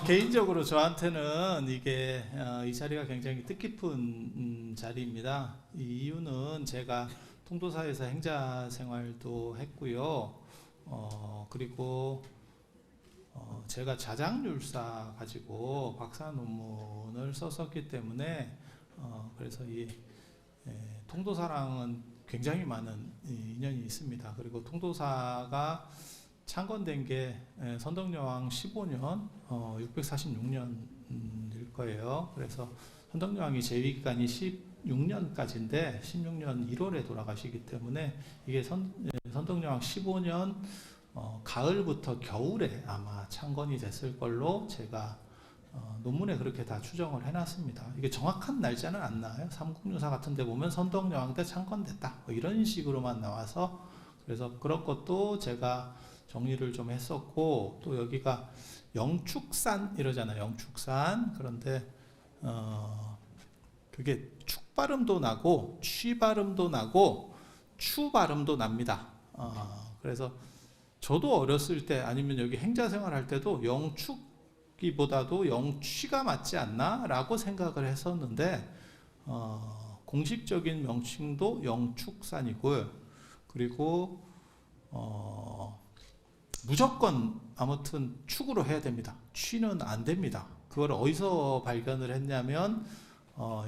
개인적으로 저한테는 이게 이 자리가 굉장히 뜻깊은 자리입니다. 이 이유는 제가 통도사에서 행자 생활도 했고요. 그리고 제가 자장률사 가지고 박사 논문을 썼었기 때문에 그래서 이 통도사랑은 굉장히 많은 인연이 있습니다. 그리고 통도사가 창건된 게 선덕여왕 15년 646년일 거예요. 그래서 선덕여왕이 재위기간이 16년까지인데 16년 1월에 돌아가시기 때문에 이게 선덕여왕 15년 가을부터 겨울에 아마 창건이 됐을 걸로 제가 논문에 그렇게 다 추정을 해놨습니다. 이게 정확한 날짜는 안 나와요. 삼국유사 같은 데 보면 선덕여왕 때 창건됐다 뭐 이런 식으로만 나와서, 그래서 그런 것도 제가 정리를 좀 했었고, 또 여기가 영축산 이러잖아요. 영축산. 그런데 그게 축 발음도 나고 취 발음도 나고 추 발음도 납니다. 그래서 저도 어렸을 때 아니면 여기 행자 생활할 때도 영축기보다도 영취가 맞지 않나 라고 생각을 했었는데 공식적인 명칭도 영축산이고요. 그리고 무조건 아무튼 축으로 해야 됩니다. 취는 안 됩니다. 그걸 어디서 발견을 했냐면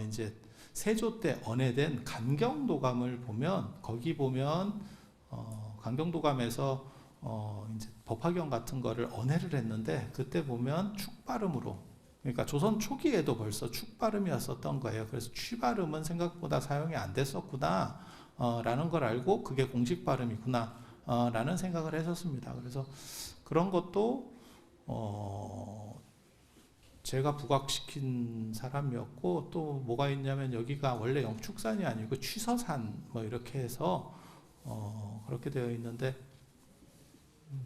이제 세조 때 언해된 간경도감을 보면, 거기 보면 간경도감에서 이제 법화경 같은 거를 언해를 했는데, 그때 보면 축 발음으로, 그러니까 조선 초기에도 벌써 축 발음이었었던 거예요. 그래서 취 발음은 생각보다 사용이 안 됐었구나 라는 걸 알고 그게 공식 발음이구나 라는 생각을 했었습니다. 그래서 그런 것도 제가 부각시킨 사람이었고, 또 뭐가 있냐면 여기가 원래 영축산이 아니고 취서산 뭐 이렇게 해서 그렇게 되어 있는데,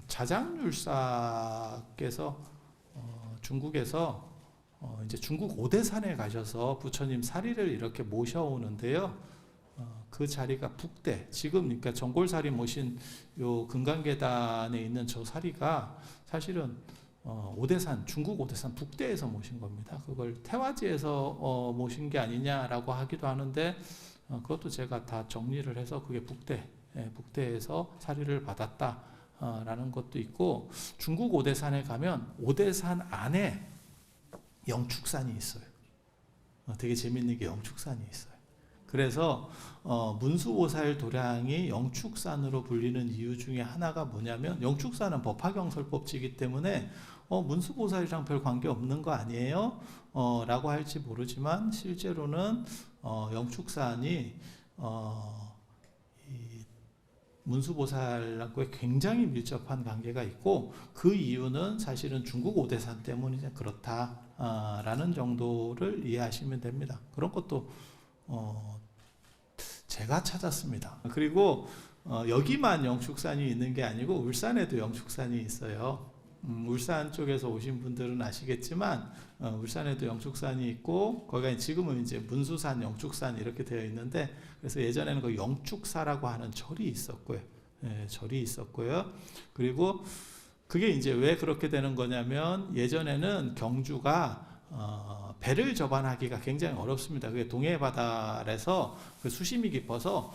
자장률사께서 중국에서 이제 중국 오대산에 가셔서 부처님 사리를 이렇게 모셔오는데요. 그 자리가 북대, 지금 그러니까 전골사리 모신 요 금강계단에 있는 저 사리가 사실은 오대산, 중국 오대산 북대에서 모신 겁니다. 그걸 태화지에서 모신 게 아니냐라고 하기도 하는데, 그것도 제가 다 정리를 해서 그게 북대에서 사리를 받았다라는 것도 있고, 중국 오대산에 가면 오대산 안에 영축산이 있어요. 되게 재밌는 게 영축산이 있어요. 그래서 문수보살 도량이 영축산으로 불리는 이유 중에 하나가 뭐냐면, 영축산은 법화경설법지이기 때문에 문수보살이랑 별 관계 없는 거 아니에요? 라고 할지 모르지만, 실제로는 영축산이 이 문수보살과 굉장히 밀접한 관계가 있고, 그 이유는 사실은 중국 오대산 때문에 그렇다라는 정도를 이해하시면 됩니다. 그런 것도 제가 찾았습니다. 그리고 여기만 영축산이 있는 게 아니고 울산에도 영축산이 있어요. 울산 쪽에서 오신 분들은 아시겠지만 울산에도 영축산이 있고, 거기가 지금은 이제 문수산, 영축산 이렇게 되어 있는데, 그래서 예전에는 그 영축사라고 하는 절이 있었고요. 절이 있었고요. 그리고 그게 이제 왜 그렇게 되는 거냐면, 예전에는 경주가 배를 접안하기가 굉장히 어렵습니다. 그게 동해 바다에서 그 수심이 깊어서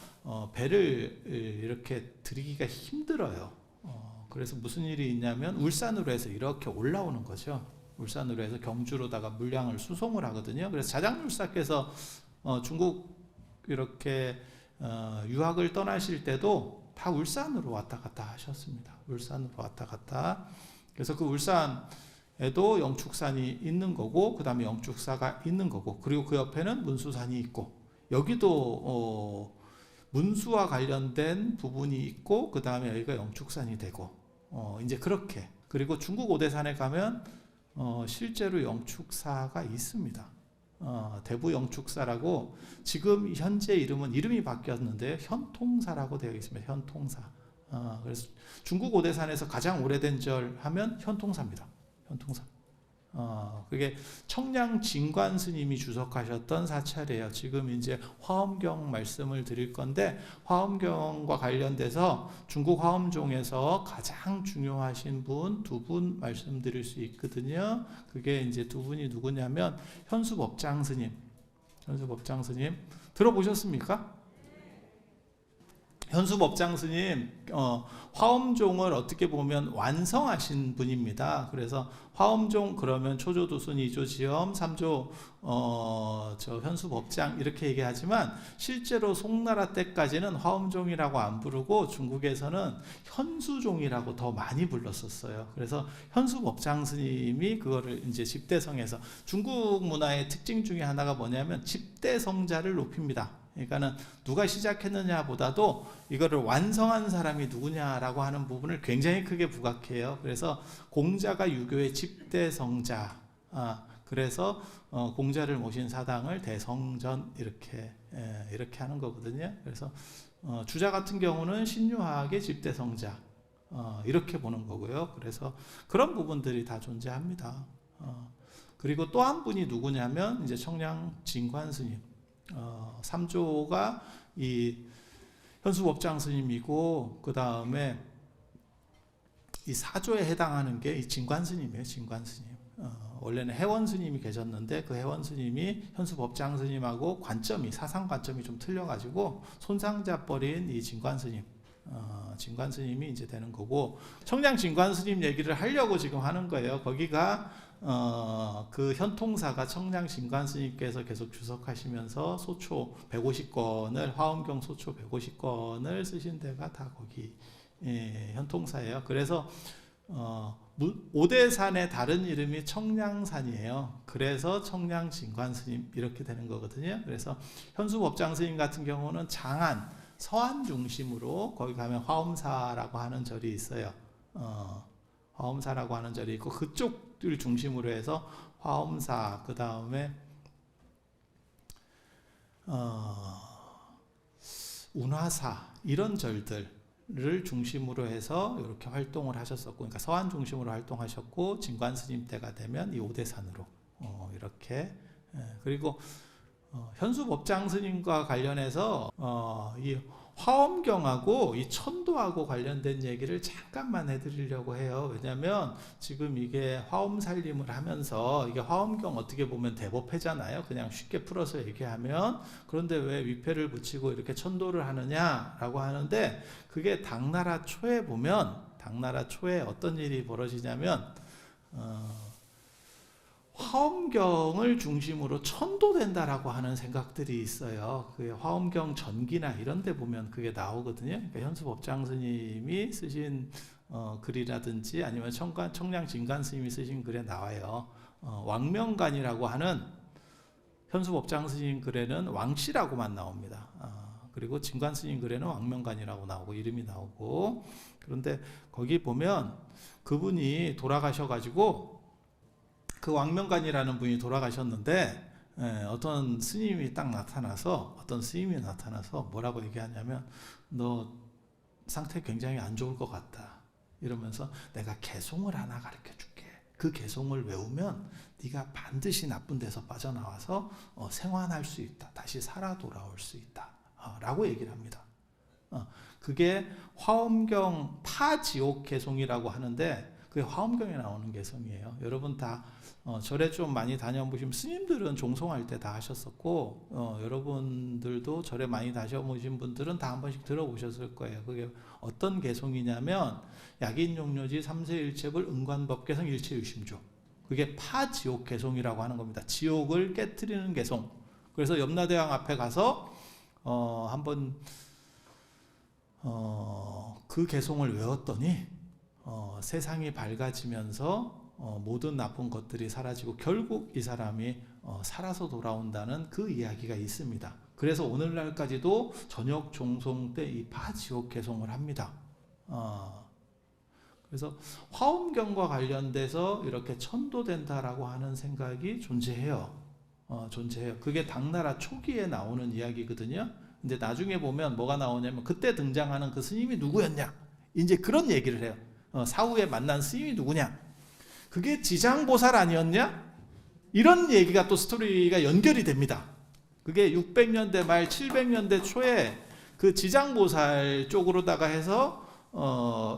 배를 이렇게 들이기가 힘들어요. 그래서 무슨 일이 있냐면 울산으로 해서 이렇게 올라오는 거죠. 울산으로 해서 경주로다가 물량을 수송을 하거든요. 그래서 자장률사께서 중국 이렇게 유학을 떠나실 때도 다 울산으로 왔다 갔다 하셨습니다. 울산으로 왔다 갔다. 그래서 그 울산에도 영축산이 있는 거고, 그 다음에 영축사가 있는 거고, 그리고 그 옆에는 문수산이 있고, 여기도 문수와 관련된 부분이 있고, 그 다음에 여기가 영축산이 되고, 이제 그렇게. 그리고 중국 오대산에 가면 실제로 영축사가 있습니다. 대부 영축사라고, 지금 현재 이름이 바뀌었는데 현통사라고 되어 있습니다. 현통사. 그래서 중국 오대산에서 가장 오래된 절 하면 현통사입니다. 현통사. 그게 청량 진관 스님이 주석하셨던 사찰이에요. 지금 이제 화엄경 말씀을 드릴 건데, 화엄경과 관련돼서 중국 화엄종에서 가장 중요하신 분 두 분 말씀드릴 수 있거든요. 그게 이제 두 분이 누구냐면 현수법장 스님. 현수법장 스님 들어보셨습니까? 현수법장 스님 화엄종을 어떻게 보면 완성하신 분입니다. 그래서 화엄종 그러면 초조도순, 2조 지엄, 3조 저 현수법장 이렇게 얘기하지만 실제로 송나라 때까지는 화엄종이라고 안 부르고 중국에서는 현수종이라고 더 많이 불렀었어요. 그래서 현수법장 스님이 그거를 이제 집대성에서, 중국 문화의 특징 중에 하나가 뭐냐면 집대성자를 높입니다. 그러니까는 누가 시작했느냐 보다도 이거를 완성한 사람이 누구냐라고 하는 부분을 굉장히 크게 부각해요. 그래서 공자가 유교의 집대성자, 그래서 공자를 모신 사당을 대성전 이렇게 하는 거거든요. 그래서 주자 같은 경우는 신유학의 집대성자 이렇게 보는 거고요. 그래서 그런 부분들이 다 존재합니다. 그리고 또 한 분이 누구냐면 이제 청량 진관 스님. 3조가 이 현수법장 스님이고, 그 다음에 이 4조에 해당하는 게 이 진관 스님이에요. 진관 스님. 원래는 해원 스님이 계셨는데 그 해원 스님이 현수법장 스님하고 관점이, 사상 관점이 좀 틀려가지고 손상자 버린 이 진관 스님. 진관 스님이 이제 되는 거고, 청량 진관 스님 얘기를 하려고 지금 하는 거예요. 거기가 그 현통사가 청량 진관 스님께서 계속 주석하시면서 소초 150권을, 화엄경 소초 150권을 쓰신 데가 다 거기 현통사예요. 그래서 오대산의 다른 이름이 청량산이에요. 그래서 청량 진관 스님 이렇게 되는 거거든요. 그래서 현수법장 스님 같은 경우는 장안, 서안 중심으로 거기 가면 화엄사라고 하는 절이 있어요. 화엄사라고 하는 절이 있고, 그쪽을 중심으로 해서 화엄사, 그 다음에 운화사 이런 절들을 중심으로 해서 이렇게 활동을 하셨었고, 그러니까 서안 중심으로 활동하셨고, 진관 스님 때가 되면 이 오대산으로 이렇게. 그리고 현수법장 스님과 관련해서 이 화엄경하고 이 천도하고 관련된 얘기를 잠깐만 해드리려고 해요. 왜냐하면 지금 이게 화엄 살림을 하면서, 이게 화엄경 어떻게 보면 대법회잖아요. 그냥 쉽게 풀어서 얘기하면. 그런데 왜 위패를 붙이고 이렇게 천도를 하느냐라고 하는데, 그게 당나라 초에 보면, 당나라 초에 어떤 일이 벌어지냐면 화엄경을 중심으로 천도된다라고 하는 생각들이 있어요. 그 화엄경 전기나 이런 데 보면 그게 나오거든요. 그러니까 현수법장 스님이 쓰신 글이라든지 아니면 청량 진관 스님이 쓰신 글에 나와요. 왕명간이라고 하는 현수법장 스님 글에는 왕씨라고만 나옵니다. 그리고 진관 스님 글에는 왕명간이라고 나오고 이름이 나오고, 그런데 거기 보면 그분이 돌아가셔가지고, 그 왕명간이라는 분이 돌아가셨는데 어떤 스님이 딱 나타나서, 어떤 스님이 나타나서 뭐라고 얘기하냐면, 너 상태 굉장히 안 좋을 것 같다 이러면서 내가 개송을 하나 가르쳐 줄게. 그 개송을 외우면 네가 반드시 나쁜 데서 빠져나와서 생환할 수 있다. 다시 살아 돌아올 수 있다 라고 얘기를 합니다. 그게 화엄경 파지옥 개송이라고 하는데, 그게 화엄경에 나오는 개송이에요. 여러분 다 절에 좀 많이 다녀보시면, 스님들은 종송할 때 다 하셨었고, 여러분들도 절에 많이 다녀보신 분들은 다 한 번씩 들어보셨을 거예요. 그게 어떤 개송이냐면 약인용료지 삼세일체불 은관법개성 일체유심조, 그게 파지옥 개송이라고 하는 겁니다. 지옥을 깨트리는 개송. 그래서 염라대왕 앞에 가서 한번 그 개송을 외웠더니 세상이 밝아지면서 모든 나쁜 것들이 사라지고 결국 이 사람이 살아서 돌아온다는 그 이야기가 있습니다. 그래서 오늘날까지도 저녁 종송 때 이 파지옥 개송을 합니다. 그래서 화엄경과 관련돼서 이렇게 천도된다라고 하는 생각이 존재해요. 존재해요. 그게 당나라 초기에 나오는 이야기거든요. 근데 나중에 보면 뭐가 나오냐면, 그때 등장하는 그 스님이 누구였냐, 이제 그런 얘기를 해요. 사후에 만난 스님이 누구냐. 그게 지장보살 아니었냐? 이런 얘기가 또 스토리가 연결이 됩니다. 그게 600년대 말 700년대 초에 그 지장보살 쪽으로다가 해서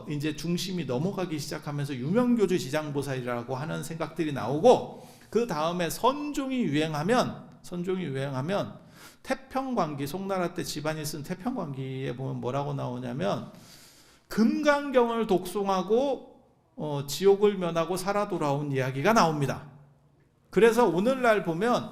이제 중심이 넘어가기 시작하면서 유명교주 지장보살이라고 하는 생각들이 나오고, 그 다음에 선종이 유행하면 태평광기, 송나라 때 집안이 쓴 태평광기에 보면 뭐라고 나오냐면 금강경을 독송하고 지옥을 면하고 살아 돌아온 이야기가 나옵니다. 그래서 오늘날 보면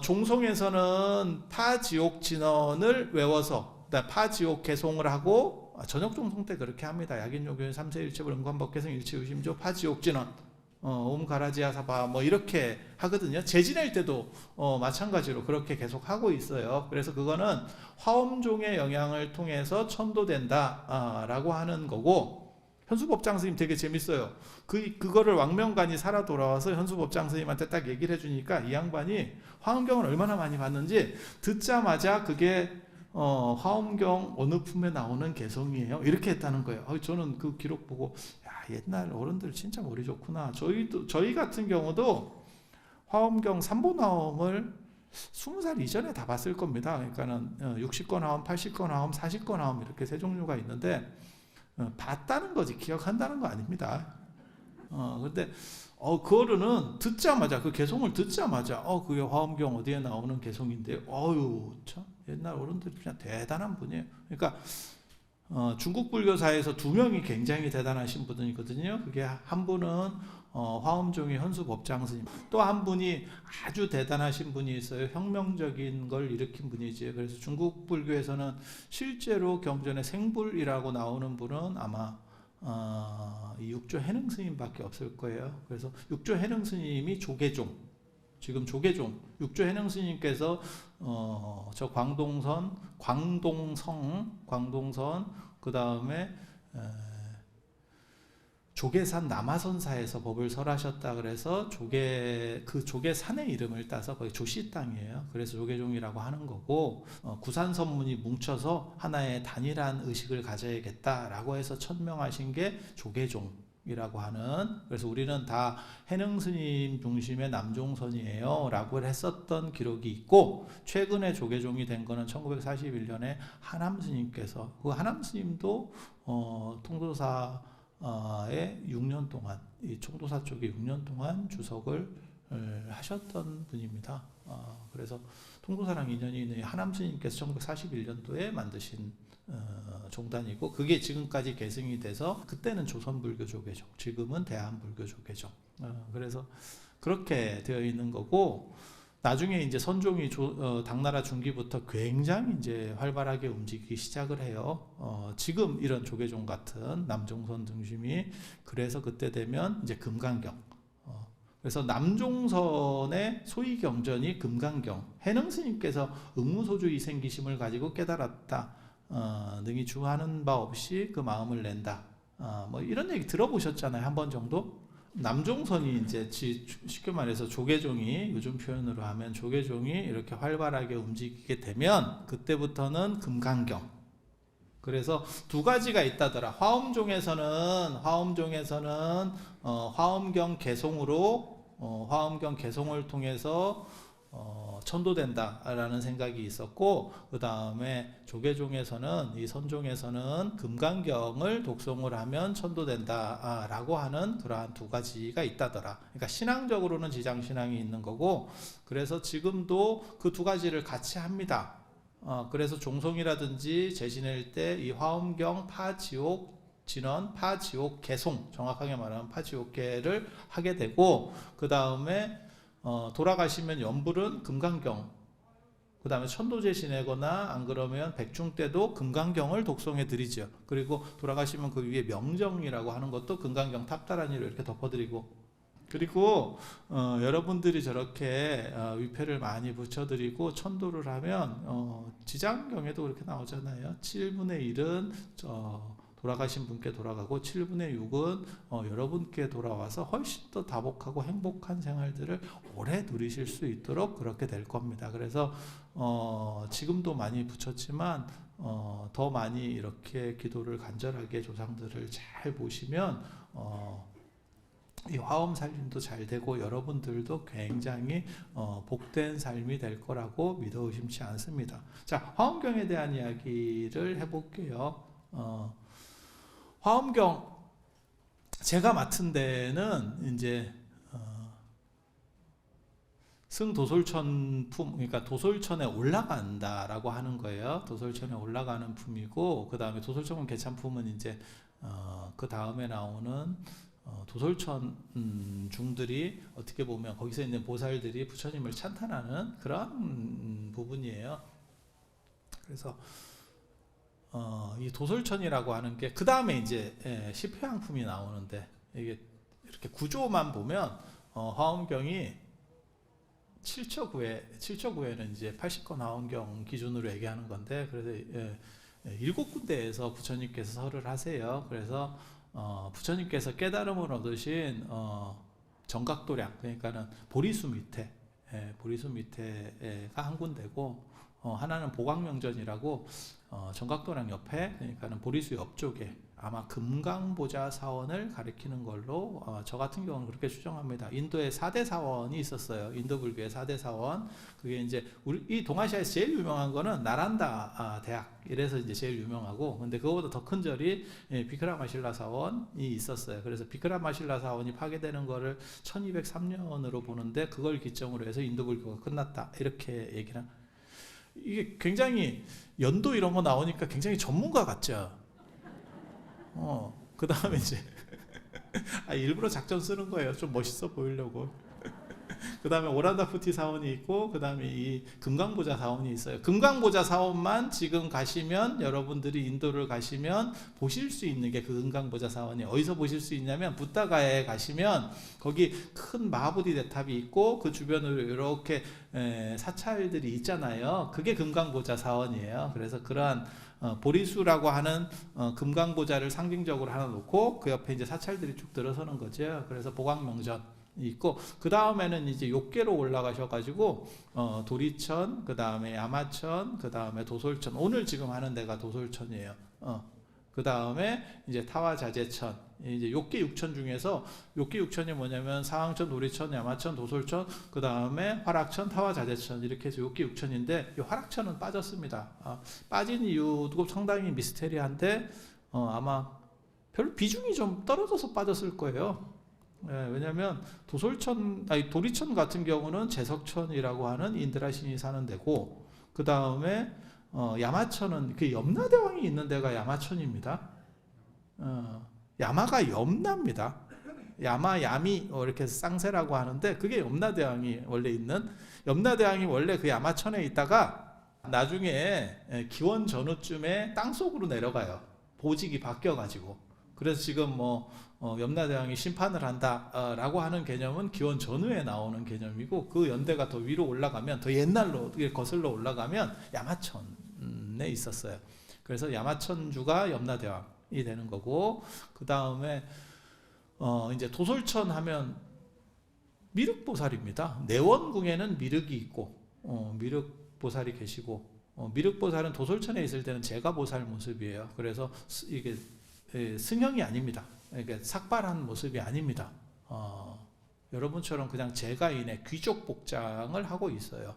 종송에서는 파지옥 진언을 외워서 파지옥 개송을 하고, 저녁 종송 때 그렇게 합니다. 약인요교인 삼세일체불 음관법개성 일체유심조 파지옥 진언 옴가라지아사바 뭐 이렇게 하거든요. 재지낼 때도 마찬가지로 그렇게 계속 하고 있어요. 그래서 그거는 화엄종의 영향을 통해서 천도된다 라고 하는 거고, 현수법장 스님 되게 재밌어요. 그거를 왕명간이 살아 돌아와서 현수법장 스님한테 딱 얘기를 해주니까 이 양반이 화엄경을 얼마나 많이 봤는지 듣자마자 그게 화엄경 어느 품에 나오는 개성이에요, 이렇게 했다는 거예요. 저는 그 기록 보고 옛날 어른들 진짜 머리 좋구나. 저희 같은 경우도 화엄경 3보나옴을 20살 이전에 다 봤을 겁니다. 그러니까는 60권 하옴, 80권 하옴, 40권 하옴 이렇게 세 종류가 있는데 봤다는 거지 기억한다는 거 아닙니다. 근데 그거는 듣자마자, 그 개송을 듣자마자 그게 화엄경 어디에 나오는 개송인데, 참 옛날 어른들이 그냥 대단한 분이에요. 그러니까 중국 불교사에서 두 명이 굉장히 대단하신 분이거든요. 그게 한 분은 화엄종의 현수법장 스님, 또 한 분이 아주 대단하신 분이 있어요. 혁명적인 걸 일으킨 분이지. 그래서 중국 불교에서는 실제로 경전에 생불이라고 나오는 분은 아마 이 육조 해능 스님밖에 없을 거예요. 그래서 육조 해능 스님이 조계종, 지금 조계종 육조 해능 스님께서 저 광동성 그 다음에 조계산 남하선사에서 법을 설하셨다 그래서 그 조계산의 이름을 따서 거의 조씨 땅이에요. 그래서 조계종이라고 하는 거고, 구산선문이 뭉쳐서 하나의 단일한 의식을 가져야겠다라고 해서 천명하신 게 조계종이라고 하는, 그래서 우리는 다 해능 스님 중심의 남종선이에요 라고 했었던 기록이 있고, 최근에 조계종이 된 거는 1941년에 하남 스님께서, 그 하남 스님도 통도사에 6년 동안, 이 총도사 쪽에 6년 동안 주석을 하셨던 분입니다. 그래서 통도사랑 인연이 있는 하남 스님께서 1941년도에 만드신 종단이고, 그게 지금까지 계승이 돼서 그때는 조선불교 조계종, 지금은 대한불교 조계종. 그래서 그렇게 되어 있는 거고, 나중에 이제 선종이 당나라 중기부터 굉장히 이제 활발하게 움직이기 시작을 해요. 지금 이런 조계종 같은 남종선 등심이. 그래서 그때 되면 이제 금강경. 그래서 남종선의 소위 경전이 금강경. 해능 스님께서 응무소주 이생기심을 가지고 깨달았다. 능히 주하는 바 없이 그 마음을 낸다. 뭐 이런 얘기 들어보셨잖아요, 한 번 정도. 남종선이 이제 쉽게 말해서 조계종이, 요즘 표현으로 하면 조계종이 이렇게 활발하게 움직이게 되면 그때부터는 금강경. 그래서 두 가지가 있다더라. 화엄종에서는 화엄경 개송을 통해서 천도된다라는 생각이 있었고, 그 다음에 조계종에서는, 이 선종에서는 금강경을 독송을 하면 천도된다라고 하는 그러한 두 가지가 있다더라. 그러니까 신앙적으로는 지장신앙이 있는 거고, 그래서 지금도 그 두 가지를 같이 합니다. 그래서 종송이라든지 재지낼 때 이 화엄경 파지옥 진언, 파지옥 개송, 정확하게 말하면 파지옥계를 하게 되고, 그 다음에 돌아가시면 연불은 금강경, 그 다음에 천도제 지내거나 안 그러면 백중 때도 금강경을 독송해 드리죠. 그리고 돌아가시면 그 위에 명정이라고 하는 것도 금강경 탑다란이로 이렇게 덮어드리고, 그리고 여러분들이 저렇게 위패를 많이 붙여드리고 천도를 하면 지장경에도 그렇게 나오잖아요. 7분의 1은 돌아가신 분께 돌아가고 7분의 6은 여러분께 돌아와서 훨씬 더 다복하고 행복한 생활들을 오래 누리실 수 있도록 그렇게 될 겁니다. 그래서 지금도 많이 붙였지만 더 많이 이렇게 기도를 간절하게 조상들을 잘 보시면 이 화엄 살림도 잘 되고 여러분들도 굉장히 복된 삶이 될 거라고 믿어 의심치 않습니다. 자, 화엄경에 대한 이야기를 해볼게요. 화엄경 제가 맡은 데는 이제 승도솔천 품, 그러니까 도솔천에 올라간다라고 하는 거예요. 도솔천에 올라가는 품이고, 그 다음에 도솔천 개찬품은 이제 그 다음에 나오는 도솔천 중들이 어떻게 보면 거기서 있는 보살들이 부처님을 찬탄하는 그런 부분이에요. 그래서 이 도솔천이라고 하는 게 그 다음에 이제 십회왕품이 나오는데, 이게 이렇게 구조만 보면 화엄경이 7조 9회는 이제 80권 화엄경 기준으로 얘기하는 건데, 그래서 7군데에서 부처님께서 설을 하세요. 그래서 부처님께서 깨달음을 얻으신 정각도량, 그러니까는 보리수 밑에가 한 군데고, 하나는 보광명전이라고 정각도량 옆에, 그러니까는 보리수 옆쪽에 아마 금강보자 사원을 가리키는 걸로 저 같은 경우는 그렇게 추정합니다. 인도에 4대 사원이 있었어요. 인도 불교의 4대 사원. 그게 이제 이 동아시아에서 제일 유명한 거는 나란다 대학, 이래서 이제 제일 유명하고, 근데 그거보다 더 큰 절이 비크라마실라 사원이 있었어요. 그래서 비크라마실라 사원이 파괴되는 거를 1203년으로 보는데, 그걸 기점으로 해서 인도 불교가 끝났다, 이렇게 얘기는. 이게 굉장히 연도 이런 거 나오니까 굉장히 전문가 같죠. 그 다음에 이제 일부러 작전 쓰는 거예요. 좀 멋있어 보이려고. 그 다음에 오라다푸티 사원이 있고, 그 다음에 이 금강보자 사원이 있어요. 금강보자 사원만 지금 가시면, 여러분들이 인도를 가시면 보실 수 있는 게 그 금강보자 사원이 어디서 보실 수 있냐면, 붓다가에 가시면 거기 큰 마하보디 대탑이 있고, 그 주변으로 이렇게 사찰들이 있잖아요. 그게 금강보자 사원이에요. 그래서 그러한 보리수라고 하는 금강보자를 상징적으로 하나 놓고, 그 옆에 이제 사찰들이 쭉 들어서는 거죠. 그래서 보광명전 있고, 그 다음에는 이제 욕계로 올라가셔가지고 도리천, 그 다음에 야마천, 그 다음에 도솔천, 오늘 지금 하는 데가 도솔천이에요. 그 다음에 이제 타와자재천, 이제 욕계 6천 중에서 욕계 6천이 뭐냐면 상황천, 도리천, 야마천, 도솔천, 그 다음에 화락천, 타와자재천, 이렇게 해서 욕계 6천인데, 이 화락천은 빠졌습니다. 빠진 이유도 상당히 미스테리한데 아마 별로 비중이 좀 떨어져서 빠졌을 거예요. 왜냐하면 도리천 같은 경우는 제석천이라고 하는 인드라 신이 사는 데고, 그 다음에 야마천은 그 염라대왕이 있는 데가 야마천입니다. 야마가 염라입니다. 야마, 야미 이렇게 쌍세라고 하는데, 그게 염라대왕이 원래 있는, 염라대왕이 원래 그 야마천에 있다가 나중에 기원 전후쯤에 땅속으로 내려가요. 보직이 바뀌어가지고. 그래서 지금 염라대왕이 심판을 한다라고 하는 개념은 기원 전후에 나오는 개념이고, 그 연대가 더 위로 올라가면, 더 옛날로 거슬러 올라가면 야마천에 있었어요. 그래서 야마천주가 염라대왕이 되는 거고, 그 다음에 이제 도솔천 하면 미륵보살입니다. 내원궁에는 미륵이 있고, 미륵보살이 계시고, 미륵보살은 도솔천에 있을 때는 제가보살 모습이에요. 그래서 이게 승형이 아닙니다. 그러니까 삭발한 모습이 아닙니다. 여러분처럼 그냥 제가인의 귀족 복장을 하고 있어요.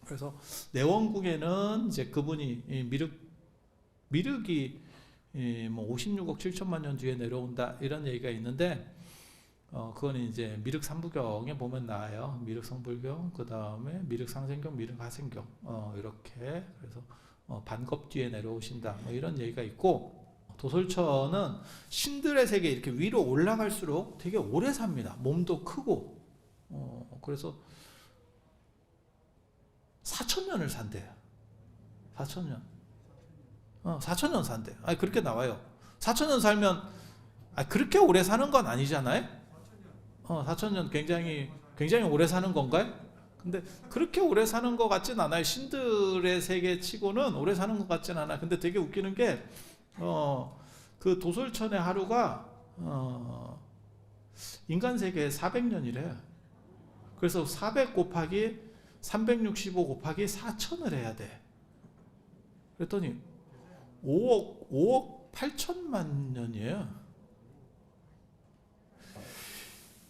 그래서 내원궁에는 이제 그분이 미륵이 뭐 56억 7천만 년 뒤에 내려온다, 이런 얘기가 있는데, 그건 이제 미륵 삼부경에 보면 나와요. 미륵 성불경, 그 다음에 미륵 상생경, 미륵 하생경, 이렇게. 그래서 반겁 뒤에 내려오신다, 뭐 이런 얘기가 있고, 도솔천은 신들의 세계 이렇게 위로 올라갈수록 되게 오래 삽니다. 몸도 크고, 그래서 4,000년을 산대요. 4,000년. 4,000년 산대요. 그렇게 나와요. 4,000년 살면, 그렇게 오래 사는 건 아니잖아요? 4,000년 굉장히 오래 사는 건가요? 근데 그렇게 오래 사는 것 같진 않아요. 신들의 세계 치고는 오래 사는 것 같진 않아요. 근데 되게 웃기는 게, 그 도솔천의 하루가 인간 세계에 400년이래요. 그래서 400 곱하기 365 곱하기 4천을 해야 돼. 그랬더니 5억 8천만 년이에요.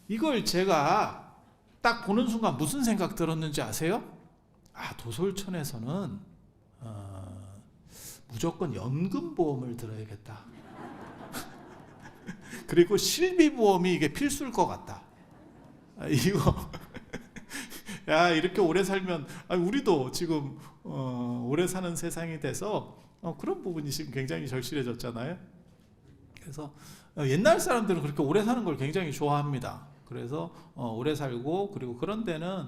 이걸 제가 딱 보는 순간 무슨 생각 들었는지 아세요? 도솔천에서는 무조건 연금보험을 들어야겠다. 그리고 실비보험이 이게 필수일 것 같다. 이거 야, 이렇게 오래 살면 우리도 지금 오래 사는 세상이 돼서 그런 부분이 지금 굉장히 절실해졌잖아요. 그래서 옛날 사람들은 그렇게 오래 사는 걸 굉장히 좋아합니다. 그래서 오래 살고, 그리고 그런 데는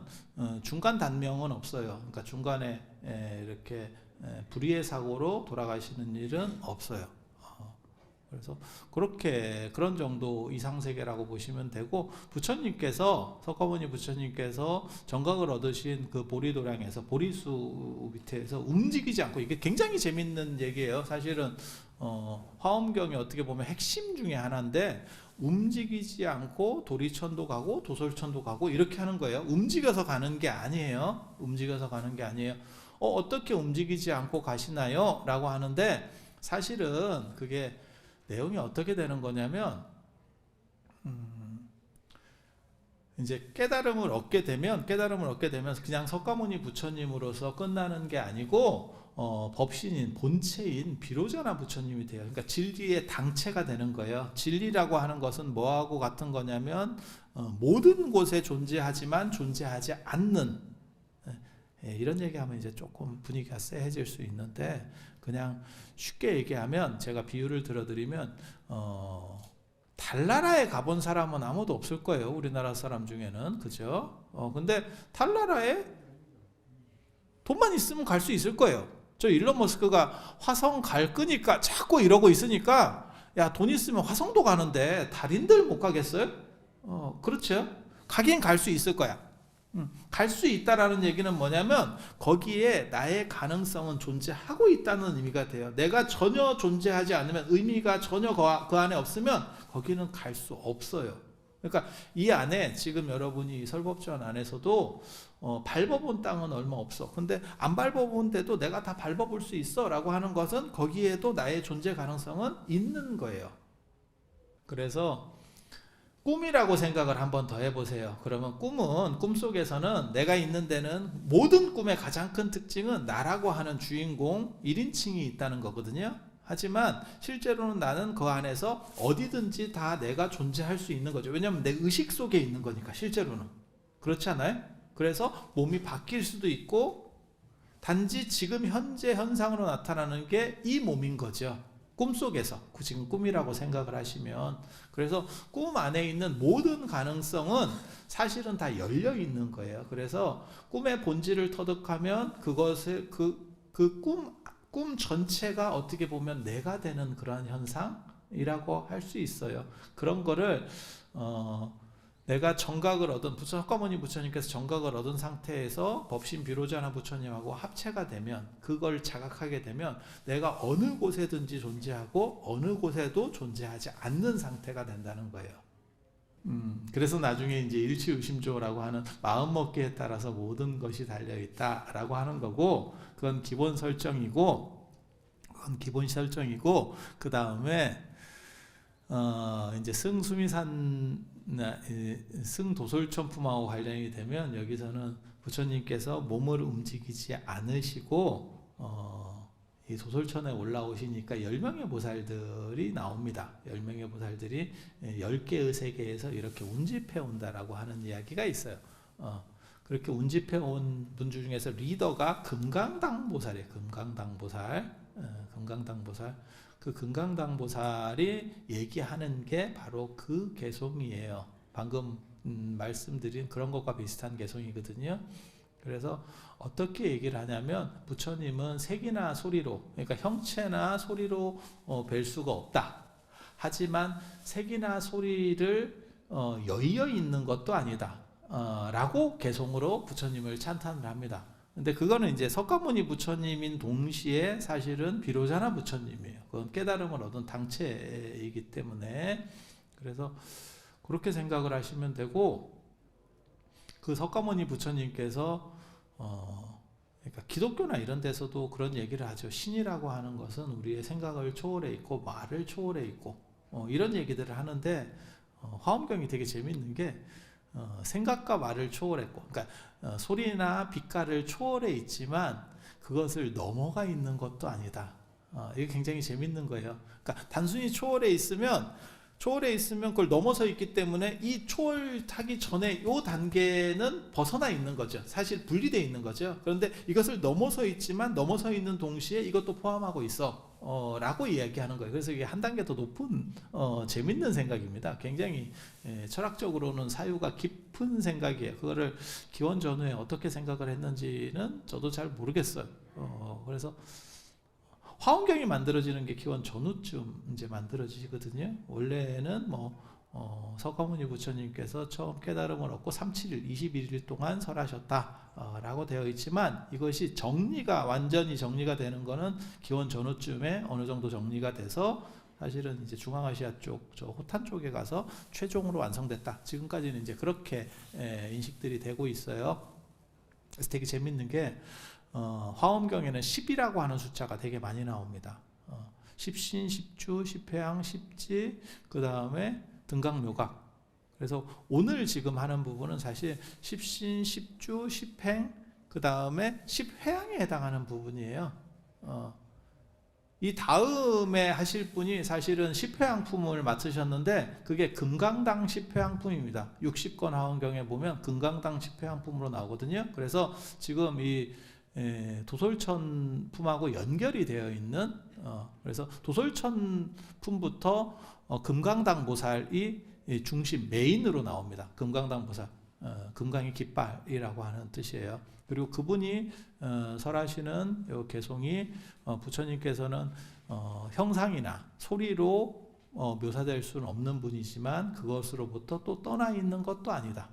중간 단명은 없어요. 그러니까 중간에 이렇게 불의의 사고로 돌아가시는 일은 없어요. 그래서 그런 정도 이상세계라고 보시면 되고, 부처님께서, 석가모니 부처님께서 정각을 얻으신 그 보리도량에서, 보리수 밑에서 움직이지 않고, 이게 굉장히 재밌는 얘기예요. 사실은 화엄경이 어떻게 보면 핵심 중에 하나인데, 움직이지 않고 도리천도 가고 도솔천도 가고 이렇게 하는 거예요. 움직여서 가는 게 아니에요. 움직여서 가는 게 아니에요. 어떻게 움직이지 않고 가시나요? 라고 하는데, 사실은 그게 내용이 어떻게 되는 거냐면, 이제 깨달음을 얻게 되면 그냥 석가모니 부처님으로서 끝나는 게 아니고, 법신인, 본체인 비로자나 부처님이 돼요. 그러니까 진리의 당체가 되는 거예요. 진리라고 하는 것은 뭐하고 같은 거냐면, 모든 곳에 존재하지만 존재하지 않는, 이런 얘기하면 이제 조금 분위기가 쎄해질 수 있는데, 그냥 쉽게 얘기하면, 제가 비유를 들어드리면, 달나라에 가본 사람은 아무도 없을 거예요. 우리나라 사람 중에는. 그죠? 근데 달나라에 돈만 있으면 갈 수 있을 거예요. 저 일론 머스크가 화성 갈 거니까 자꾸 이러고 있으니까, 야, 돈 있으면 화성도 가는데 달인들 못 가겠어요? 그렇죠? 가긴 갈 수 있을 거야. 갈 수 있다라는 얘기는 뭐냐면, 거기에 나의 가능성은 존재하고 있다는 의미가 돼요. 내가 전혀 존재하지 않으면, 의미가 전혀 그 안에 없으면 거기는 갈 수 없어요. 그러니까 이 안에 지금 여러분이 설법전 안에서도 밟아본 땅은 얼마 없어. 근데 안 밟아본 데도 내가 다 밟아볼 수 있어 라고 하는 것은, 거기에도 나의 존재 가능성은 있는 거예요. 그래서 꿈이라고 생각을 한번 더 해보세요. 그러면 꿈속에서는 내가 있는 데는, 모든 꿈의 가장 큰 특징은 나라고 하는 주인공 1인칭이 있다는 거거든요. 하지만 실제로는 나는 그 안에서 어디든지 다 내가 존재할 수 있는 거죠. 왜냐하면 내 의식 속에 있는 거니까, 실제로는. 그렇지 않아요? 그래서 몸이 바뀔 수도 있고, 단지 지금 현재 현상으로 나타나는 게 이 몸인 거죠. 꿈속에서, 지금 꿈이라고 생각을 하시면. 그래서 꿈 안에 있는 모든 가능성은 사실은 다 열려 있는 거예요. 그래서 꿈의 본질을 터득하면, 그것을 꿈 전체가 어떻게 보면 내가 되는 그런 현상이라고 할 수 있어요. 그런 거를 내가 정각을 얻은, 석가모니 부처님께서 정각을 얻은 상태에서 법신 비로자나 부처님하고 합체가 되면, 그걸 자각하게 되면 내가 어느 곳에든지 존재하고 어느 곳에도 존재하지 않는 상태가 된다는 거예요. 그래서 나중에 이제 일치의심조라고 하는 마음먹기에 따라서 모든 것이 달려있다라고 하는 거고, 그건 기본 설정이고, 그 다음에 이제 승도솔천품하고 관련이 되면, 여기서는 부처님께서 몸을 움직이지 않으시고 이 도솔천에 올라오시니까 10명의 보살들이 나옵니다. 10명의 보살들이 10개의 세계에서 이렇게 운집해 온다라고 하는 이야기가 있어요. 그렇게 운집해 온 분들 중에서 리더가 금강당보살이에요. 금강당보살. 그 금강당보살이 얘기하는 게 바로 그 개송이에요. 방금 말씀드린 그런 것과 비슷한 개송이거든요. 그래서 어떻게 얘기를 하냐면, 부처님은 색이나 소리로, 그러니까 형체나 소리로 뵐 수가 없다. 하지만 색이나 소리를 여의어 있는 것도 아니다. 라고 개송으로 부처님을 찬탄을 합니다. 근데 그거는 이제 석가모니 부처님인 동시에 사실은 비로자나 부처님이에요. 그건 깨달음을 얻은 당체이기 때문에. 그래서 그렇게 생각을 하시면 되고, 그 석가모니 부처님께서 그러니까 기독교나 이런 데서도 그런 얘기를 하죠. 신이라고 하는 것은 우리의 생각을 초월해 있고 말을 초월해 있고 이런 얘기들을 하는데, 화엄경이 되게 재밌는 게 생각과 말을 초월했고, 그러니까 소리나 빛깔을 초월해 있지만 그것을 넘어가 있는 것도 아니다. 이게 굉장히 재밌는 거예요. 그러니까 단순히 초월해 있으면 그걸 넘어서 있기 때문에 이 초월하기 전에 이 단계는 벗어나 있는 거죠. 사실 분리되어 있는 거죠. 그런데 이것을 넘어서 있지만 넘어서 있는 동시에 이것도 포함하고 있어 라고 이야기하는 거예요. 그래서 이게 한 단계 더 높은 재밌는 생각입니다. 굉장히 철학적으로는 사유가 깊은 생각이에요. 그거를 기원 전후에 어떻게 생각을 했는지는 저도 잘 모르겠어요. 그래서 화엄경이 만들어지는 게 기원 전후쯤 이제 만들어지거든요. 원래는 석가모니 부처님께서 처음 깨달음을 얻고 37일, 21일 동안 설하셨다라고 되어 있지만 이것이 완전히 정리가 되는 거는 기원 전후쯤에 어느 정도 정리가 돼서 사실은 이제 중앙아시아 쪽, 저 호탄 쪽에 가서 최종으로 완성됐다. 지금까지는 이제 그렇게 인식들이 되고 있어요. 그래서 되게 재밌는 게 화엄경에는 10이라고 하는 숫자가 되게 많이 나옵니다. 10신, 10주, 10회양, 10지, 그 다음에 등각묘각. 그래서 오늘 지금 하는 부분은 사실 10신, 10주, 10행, 그 다음에 10회양에 해당하는 부분이에요. 이 다음에 하실 분이 사실은 10회양품을 맡으셨는데 그게 금강당 10회양품입니다. 60권 화엄경에 보면 금강당 10회양품으로 나오거든요. 그래서 지금 이 도솔천 품하고 연결이 되어 있는 그래서 도솔천 품부터 금강당 보살이 중심 메인으로 나옵니다. 금강당 보살, 금강의 깃발이라고 하는 뜻이에요. 그리고 그분이 설하시는 요 개송이 부처님께서는 형상이나 소리로 묘사될 수는 없는 분이지만 그것으로부터 또 떠나 있는 것도 아니다.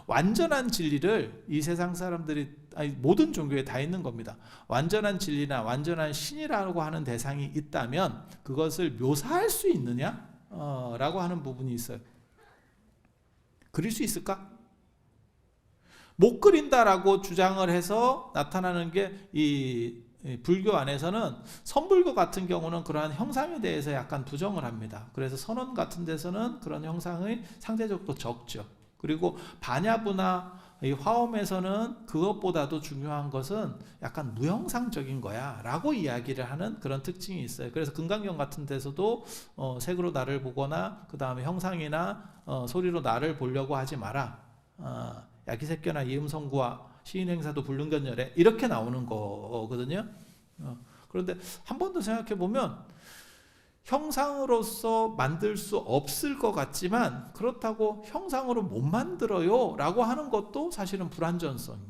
완전한 진리를 이 세상 사람들이 모든 종교에 다 있는 겁니다. 완전한 진리나 완전한 신이라고 하는 대상이 있다면 그것을 묘사할 수 있느냐? 라고 하는 부분이 있어요. 그릴 수 있을까? 못 그린다라고 주장을 해서 나타나는 게 이 불교 안에서는 선불교 같은 경우는 그러한 형상에 대해서 약간 부정을 합니다. 그래서 선원 같은 데서는 그런 형상이 상대적으로 적죠. 그리고 반야부나 이 화엄에서는 그것보다도 중요한 것은 약간 무형상적인 거야 라고 이야기를 하는 그런 특징이 있어요. 그래서 금강경 같은 데서도 색으로 나를 보거나 그 다음에 형상이나 소리로 나를 보려고 하지 마라. 야기색견나 이음성구와 시인행사도 불능견열에 이렇게 나오는 거거든요. 그런데 한 번 더 생각해 보면 형상으로서 만들 수 없을 것 같지만 그렇다고 형상으로 못 만들어요 라고 하는 것도 사실은 불완전성인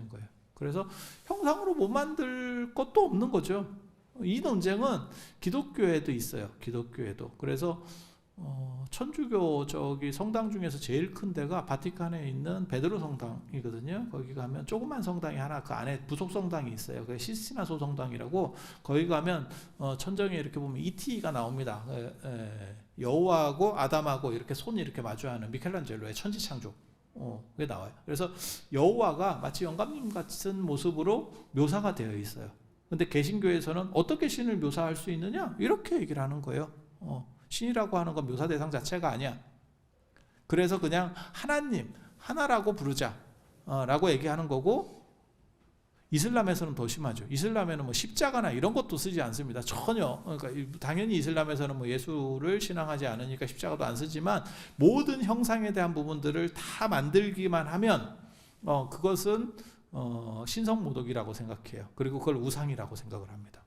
거예요. 그래서 형상으로 못 만들 것도 없는 거죠. 이 논쟁은 기독교에도 있어요. 기독교에도. 그래서 천주교 성당 중에서 제일 큰 데가 바티칸에 있는 베드로 성당이거든요. 거기 가면 조그만 성당이 하나 그 안에 부속 성당이 있어요. 그 시스티나 소성당이라고. 거기 가면 천정에 이렇게 보면 ET가 나옵니다. 여호와하고 아담하고 이렇게 손이 이렇게 마주하는 미켈란젤로의 천지창조. 그게 나와요. 그래서 여호와가 마치 영감님 같은 모습으로 묘사가 되어 있어요. 근데 개신교에서는 어떻게 신을 묘사할 수 있느냐? 이렇게 얘기를 하는 거예요. 신이라고 하는 건 묘사 대상 자체가 아니야. 그래서 그냥 하나님, 하나라고 부르자 라고 얘기하는 거고, 이슬람에서는 더 심하죠. 이슬람에는 십자가나 이런 것도 쓰지 않습니다. 전혀. 그러니까 당연히 이슬람에서는 예수를 신앙하지 않으니까 십자가도 안 쓰지만 모든 형상에 대한 부분들을 다 만들기만 하면 그것은 신성모독이라고 생각해요. 그리고 그걸 우상이라고 생각을 합니다.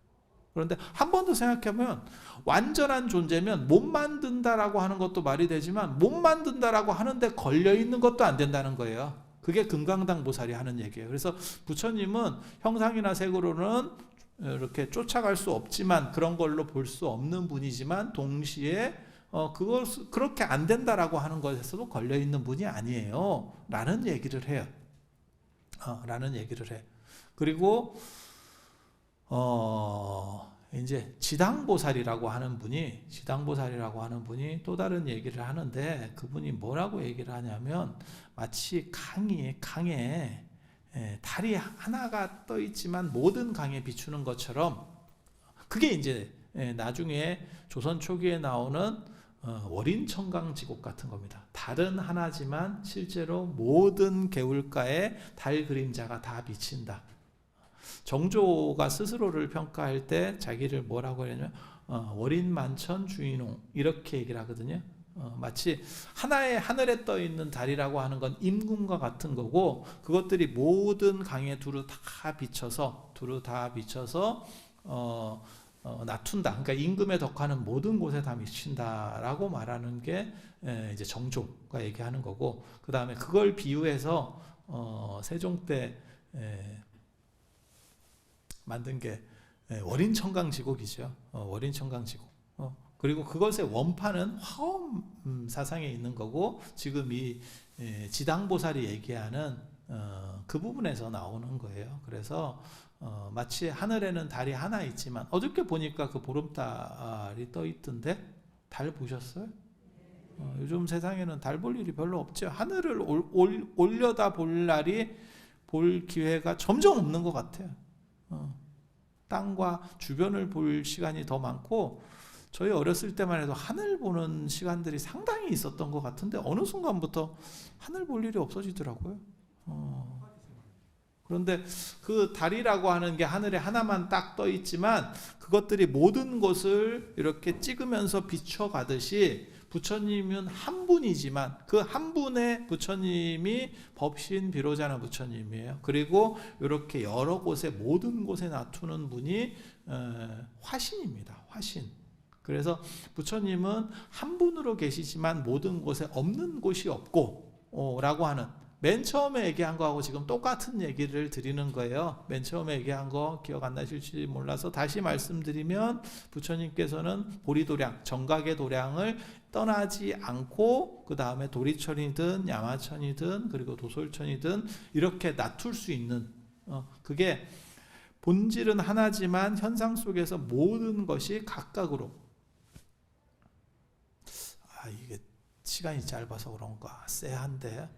그런데 한 번 더 생각해보면 완전한 존재면 못 만든다라고 하는 것도 말이 되지만 못 만든다라고 하는데 걸려있는 것도 안 된다는 거예요. 그게 금강당 보살이 하는 얘기예요. 그래서 부처님은 형상이나 색으로는 이렇게 쫓아갈 수 없지만 그런 걸로 볼 수 없는 분이지만 동시에 그걸 그렇게 안 된다라고 하는 것에서도 걸려있는 분이 아니에요 라는 얘기를 해요. 그리고 이제 지당보살이라고 하는 분이 또 다른 얘기를 하는데, 그분이 뭐라고 얘기를 하냐면 마치 강에 달이 하나가 떠 있지만 모든 강에 비추는 것처럼, 그게 이제 나중에 조선 초기에 나오는 월인 청강지곡 같은 겁니다. 달은 하나지만 실제로 모든 개울가에 달 그림자가 다 비친다. 정조가 스스로를 평가할 때 자기를 뭐라고 하냐면 월인만천 주인홍 이렇게 얘기를 하거든요. 마치 하나의 하늘에 떠 있는 달이라고 하는 건 임금과 같은 거고, 그것들이 모든 강에 두루 다 비쳐서 낮춘다. 그러니까 임금의 덕화는 모든 곳에 다 미친다라고 말하는 게 이제 정조가 얘기하는 거고, 그 다음에 그걸 비유해서 세종 때 만든 게 월인청강지곡이죠. 월인청강지곡. 그리고 그것의 원판은 화엄 사상에 있는 거고, 지금 이 지당보살이 얘기하는 그 부분에서 나오는 거예요. 그래서 마치 하늘에는 달이 하나 있지만, 어저께 보니까 그 보름달이 떠 있던데 달 보셨어요? 요즘 세상에는 달 볼 일이 별로 없죠. 하늘을 올려다 볼 날이, 볼 기회가 점점 없는 것 같아요. 땅과 주변을 볼 시간이 더 많고, 저희 어렸을 때만 해도 하늘 보는 시간들이 상당히 있었던 것 같은데 어느 순간부터 하늘 볼 일이 없어지더라고요. 그런데 그 달이라고 하는 게 하늘에 하나만 딱 떠 있지만, 그것들이 모든 곳을 이렇게 찍으면서 비춰가듯이, 부처님은 한 분이지만 그 한 분의 부처님이 법신 비로자나 부처님이에요. 그리고 이렇게 여러 곳에, 모든 곳에 나투는 분이 화신입니다. 화신. 그래서 부처님은 한 분으로 계시지만 모든 곳에 없는 곳이 없고 라고 하는, 맨 처음에 얘기한 거하고 지금 똑같은 얘기를 드리는 거예요. 맨 처음에 얘기한 거 기억 안 나실지 몰라서 다시 말씀드리면, 부처님께서는 보리도량, 정각의 도량을 떠나지 않고, 그 다음에 도리천이든 야마천이든 그리고 도솔천이든 이렇게 낮출 수 있는, 그게 본질은 하나지만 현상 속에서 모든 것이 각각으로, 이게 시간이 짧아서 그런가 쎄한데,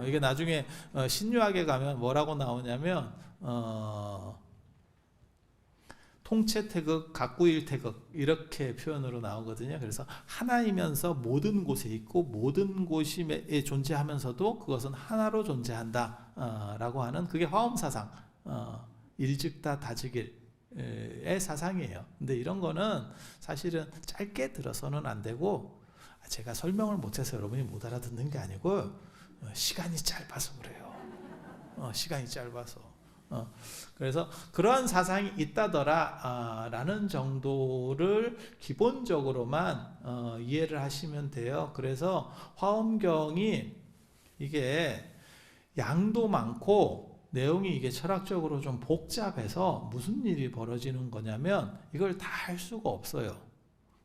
이게 나중에 신유학에 가면 뭐라고 나오냐면 통체태극, 각구일태극 이렇게 표현으로 나오거든요. 그래서 하나이면서 모든 곳에 있고 모든 곳에 존재하면서도 그것은 하나로 존재한다 라고 하는, 그게 화엄사상, 일즉다 다즉일의 사상이에요. 근데 이런 거는 사실은 짧게 들어서는 안 되고, 제가 설명을 못해서 여러분이 못 알아듣는 게 아니고 시간이 짧아서 그래요. 시간이 짧아서. 그래서 그러한 사상이 있다더라 라는 정도를 기본적으로만 이해를 하시면 돼요. 그래서 화엄경이 이게 양도 많고 내용이 이게 철학적으로 좀 복잡해서 무슨 일이 벌어지는 거냐면, 이걸 다 할 수가 없어요.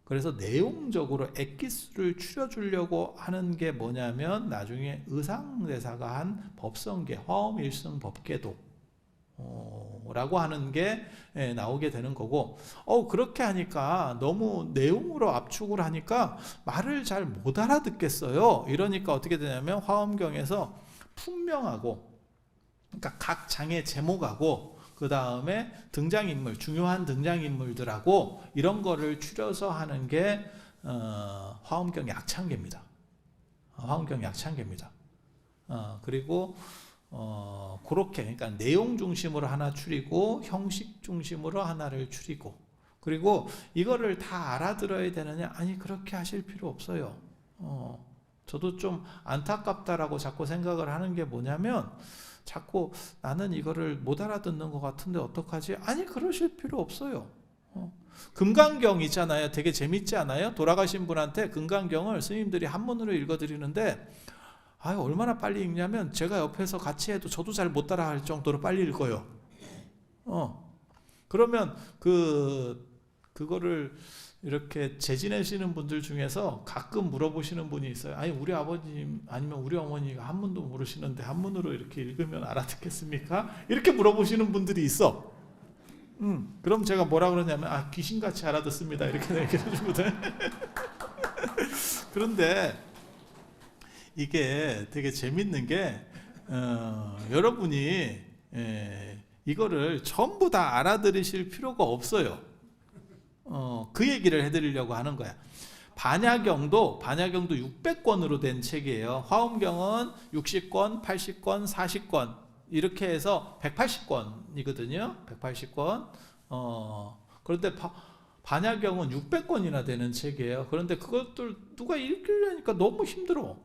그래서 내용적으로 엑기스를 추려주려고 하는 게 뭐냐면, 나중에 의상대사가 한 법성계, 화엄일승 법계도 라고 하는 게 나오게 되는 거고, 그렇게 하니까 너무 내용으로 압축을 하니까 말을 잘 못 알아듣겠어요. 이러니까 어떻게 되냐면, 화엄경에서 풍명하고, 그러니까 각 장의 제목하고 그 다음에 등장인물, 중요한 등장인물들하고 이런 거를 추려서 하는 게 화엄경 약창계입니다. 화엄경 약창계입니다. 그리고 그렇게, 그러니까 내용 중심으로 하나 추리고 형식 중심으로 하나를 추리고, 그리고 이거를 다 알아들어야 되느냐? 아니, 그렇게 하실 필요 없어요. 저도 좀 안타깝다라고 자꾸 생각을 하는 게 뭐냐면, 자꾸 나는 이거를 못 알아듣는 것 같은데 어떡하지? 아니, 그러실 필요 없어요. 금강경 있잖아요. 되게 재밌지 않아요? 돌아가신 분한테 금강경을 스님들이 한문으로 읽어드리는데, 얼마나 빨리 읽냐면, 제가 옆에서 같이 해도 저도 잘 못 따라할 정도로 빨리 읽어요. 그러면 그거를 이렇게 재지내시는 분들 중에서 가끔 물어보시는 분이 있어요. 아니, 우리 아버님 아니면 우리 어머니가 한문도 모르시는데 한문으로 이렇게 읽으면 알아듣겠습니까? 이렇게 물어보시는 분들이 있어. 그럼 제가 뭐라 그러냐면, 귀신같이 알아듣습니다, 이렇게 얘기해 주거든. 그런데 이게 되게 재밌는 게, 여러분이 이거를 전부 다 알아들으실 필요가 없어요. 그 얘기를 해드리려고 하는 거야. 반야경도 600권으로 된 책이에요. 화엄경은 60권, 80권, 40권 이렇게 해서 180권이거든요. 180권. 그런데 반야경은 600권이나 되는 책이에요. 그런데 그것들 누가 읽으려니까 너무 힘들어.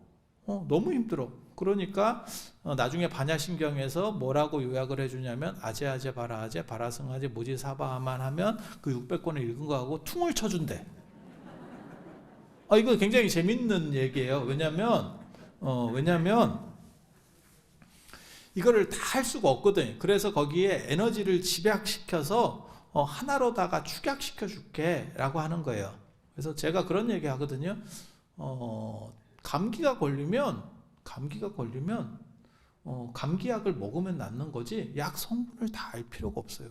너무 힘들어. 그러니까 나중에 반야심경에서 뭐라고 요약을 해주냐면 아제아제 바라아제 바라승아제 모지사바하만 하면 그 600권을 읽은 거하고 퉁을 쳐준대. 이거 굉장히 재밌는 얘기예요. 왜냐면 이거를 다 할 수가 없거든. 그래서 거기에 에너지를 집약시켜서 하나로다가 축약시켜 줄게 라고 하는 거예요. 그래서 제가 그런 얘기 하거든요. 감기가 걸리면 감기약을 먹으면 낫는 거지 약 성분을 다 알 필요가 없어요.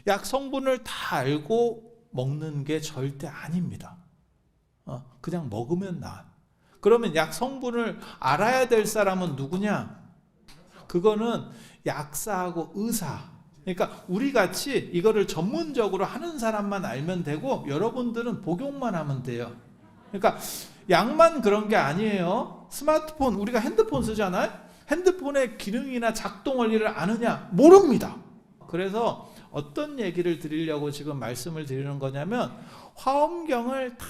약 성분을 다 알고 먹는 게 절대 아닙니다. 그냥 먹으면 나아. 그러면 약 성분을 알아야 될 사람은 누구냐? 그거는 약사하고 의사. 그러니까 우리 같이 이거를 전문적으로 하는 사람만 알면 되고 여러분들은 복용만 하면 돼요. 그러니까 약만 그런 게 아니에요. 스마트폰, 우리가 핸드폰 쓰잖아요. 핸드폰의 기능이나 작동 원리를 아느냐? 모릅니다. 그래서 어떤 얘기를 드리려고 지금 말씀을 드리는 거냐면 화엄경을 다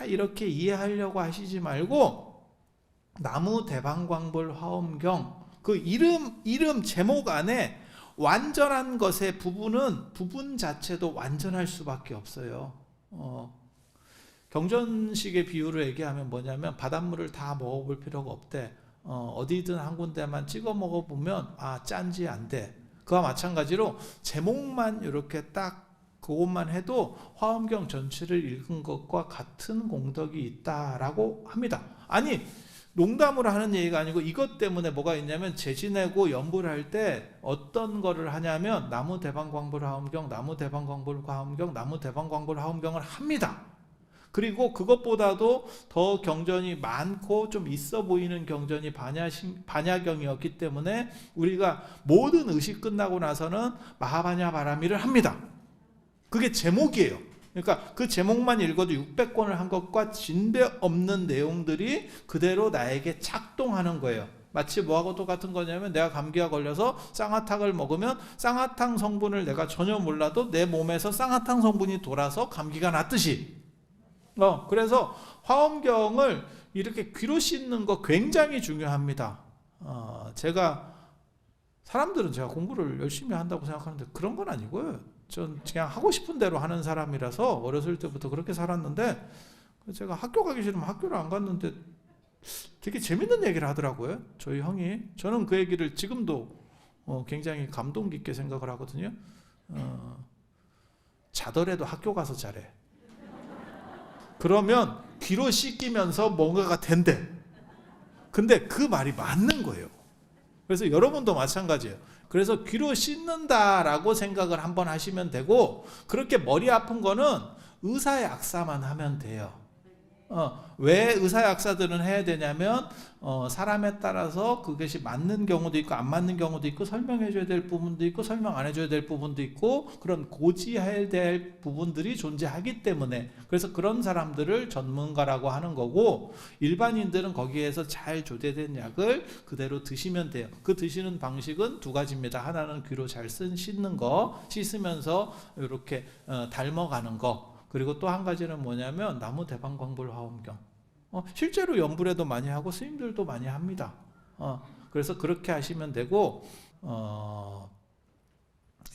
이렇게 이해하려고 하시지 말고 나무 대방광불 화엄경 그 이름 제목 안에 완전한 것의 부분 자체도 완전할 수밖에 없어요. 경전식의 비유를 얘기하면 뭐냐면 바닷물을 다 먹어볼 필요가 없대. 어디든 한 군데만 찍어 먹어보면 짠지 안 돼. 그와 마찬가지로 제목만 이렇게 딱 그것만 해도 화엄경 전체를 읽은 것과 같은 공덕이 있다라고 합니다. 아니 농담으로 하는 얘기가 아니고 이것 때문에 뭐가 있냐면 제지내고 연불 할 때 어떤 거를 하냐면 나무 대방광불 화엄경, 나무 대방광불 화엄경, 나무 대방광불 화엄경을 합니다. 그리고 그것보다도 더 경전이 많고 좀 있어 보이는 경전이 반야경이었기 때문에 우리가 모든 의식 끝나고 나서는 마하반야 바라미를 합니다. 그게 제목이에요. 그러니까 그 제목만 읽어도 600권을 한 것과 진배 없는 내용들이 그대로 나에게 작동하는 거예요. 마치 뭐하고 똑같은 거냐면 내가 감기가 걸려서 쌍화탕을 먹으면 쌍화탕 성분을 내가 전혀 몰라도 내 몸에서 쌍화탕 성분이 돌아서 감기가 낫듯이 그래서 화엄경을 이렇게 귀로 씻는 거 굉장히 중요합니다. 사람들은 제가 공부를 열심히 한다고 생각하는데 그런 건 아니고요. 전 그냥 하고 싶은 대로 하는 사람이라서 어렸을 때부터 그렇게 살았는데 제가 학교 가기 싫으면 학교를 안 갔는데 되게 재밌는 얘기를 하더라고요. 저희 형이. 저는 그 얘기를 지금도 굉장히 감동 깊게 생각을 하거든요. 자더라도 학교 가서 잘해. 그러면 귀로 씻기면서 뭔가가 된대. 근데 그 말이 맞는 거예요. 그래서 여러분도 마찬가지예요. 그래서 귀로 씻는다라고 생각을 한번 하시면 되고 그렇게 머리 아픈 거는 의사약사만 하면 돼요. 왜 의사약사들은 해야 되냐면 사람에 따라서 그것이 맞는 경우도 있고 안 맞는 경우도 있고 설명해 줘야 될 부분도 있고 설명 안 해줘야 될 부분도 있고 그런 고지해야 될 부분들이 존재하기 때문에 그래서 그런 사람들을 전문가라고 하는 거고 일반인들은 거기에서 잘 조제된 약을 그대로 드시면 돼요. 그 드시는 방식은 두 가지입니다. 하나는 귀로 잘 씻는 거, 씻으면서 이렇게 닮아가는 거. 그리고 또 한 가지는 뭐냐면 나무 대방광불 화엄경. 실제로 연불에도 많이 하고 스님들도 많이 합니다. 그래서 그렇게 하시면 되고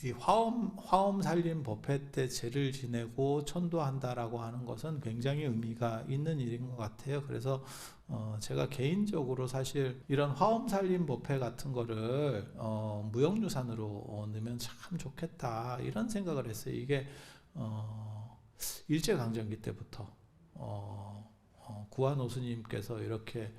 이 화엄 살림 법회 때 제를 지내고 천도한다라고 하는 것은 굉장히 의미가 있는 일인 것 같아요. 그래서 제가 개인적으로 사실 이런 화엄 살림 법회 같은 거를 무형유산으로 넣으면 참 좋겠다 이런 생각을 했어요. 이게 일제강점기 때부터 구한오 스님께서 이렇게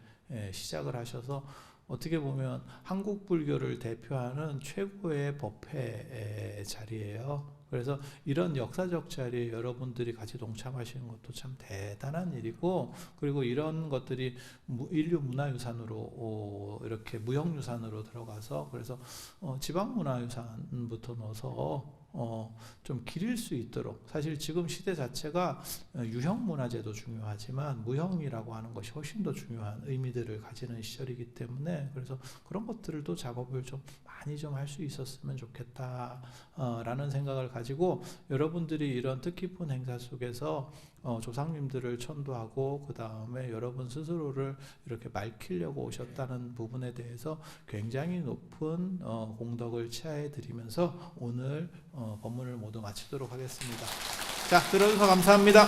시작을 하셔서 어떻게 보면 한국 불교를 대표하는 최고의 법회 자리예요. 그래서 이런 역사적 자리에 여러분들이 같이 동참하시는 것도 참 대단한 일이고 그리고 이런 것들이 인류 문화유산으로 이렇게 무형유산으로 들어가서 그래서 지방문화유산부터 넣어서 좀 기릴 수 있도록, 사실 지금 시대 자체가 유형 문화제도 중요하지만 무형이라고 하는 것이 훨씬 더 중요한 의미들을 가지는 시절이기 때문에, 그래서 그런 것들도 작업을 좀 많이 좀 할 수 있었으면 좋겠다 라는 생각을 가지고, 여러분들이 이런 뜻깊은 행사 속에서 조상님들을 천도하고 그 다음에 여러분 스스로를 이렇게 밝히려고 오셨다는 부분에 대해서 굉장히 높은 공덕을 치하해 드리면서 오늘 법문을 모두 마치도록 하겠습니다. 자, 들어주셔서 감사합니다.